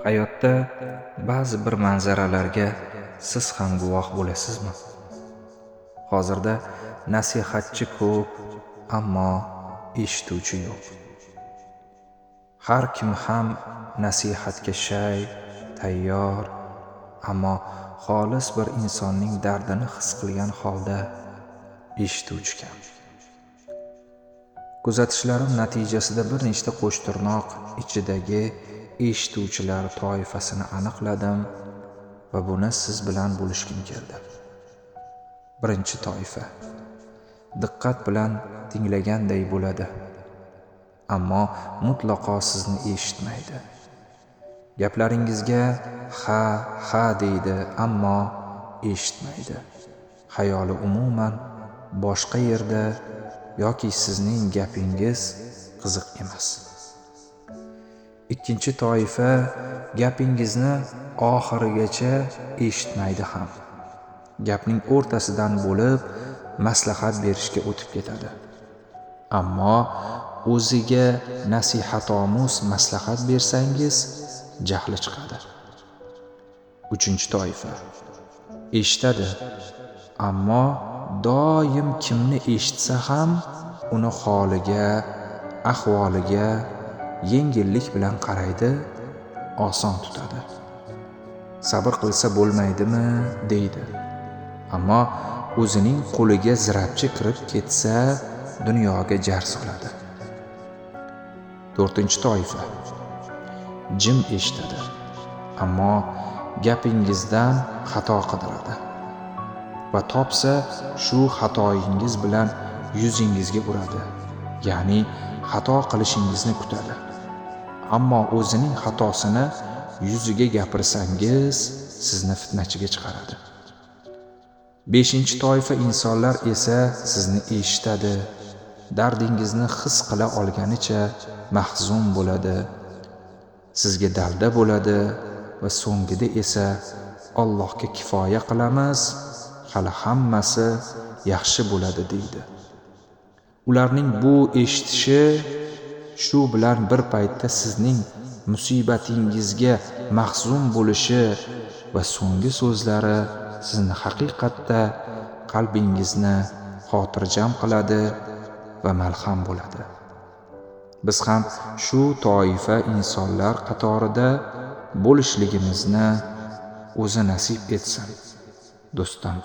Hayotda ba'zi bir manzaralarga siz ham guvoh bo'lasizmi? Hozirda nasihatchi ko'p, ammo eshituvchi yo'q. Har kim ham nasihatga shay, tayyor, ammo xolis bir insonning dardini his qilgan holda eshituvchi kam. Kuzatishlarim natijasida bir nechta qo'shtirnoq ichidagi eshituvchilar toifasini aniqladim va buni siz bilan bo'lishgim keldi. Birinchi toifa diqqat bilan tinglaganday bo'ladi, ammo mutlaqo sizni eshitmaydi. Gaplaringizga ha deydi, ammo eshitmaydi. Xayoli umuman boshqa yerda yoki sizning gapingiz qiziq emas. Ikkinchi toifa gapingizni oxirigacha eshitmaydi ham. Gapning o'rtasidan bo'lib maslahat berishga o'tib ketadi. Ammo o'ziga nasihatomuz maslahat bersangiz jahli chiqadi. Uchinchi toifa eshitadi, ammo doim kimni eshitsa ham uni holiga, ahvoliga yengillik bilan qaraydi, oson tutadi. Sabr qilsa bo'lmaydimi deydi. Ammo o'zining qo'liga zirabchi kirib ketsa dunyoga jar soladi. To'rtinchi toifa jim eshitadi, ammo gapingizdan xato qidiradi va topsa shu xatoyingiz bilan yuzingizga uradi, ya'ni xato qilishingizni kutadi. Ammo o'zining xatosini yuziga gapirsangiz sizni fitnachiga chiqaradi. Beshinchi toifa insonlar esa sizni eshitadi, dardingizni his qila olganicha mahzun bo'ladi, sizga dalda bo'ladi va so'ngida esa Allohga kifoya qilamiz, hali hammasi yaxshi bo'ladi deydi. Ularning bu eshitishi shu bilan bir paytda sizning musibatingizga mahzun bo'lishi va so'nggi so'zlari sizni haqiqatda qalbingizni xotirjam qiladi va malham bo'ladi. Biz ham shu toifa insonlar qatorida bo'lishligimizni o'zi nasib etsin, do'stim.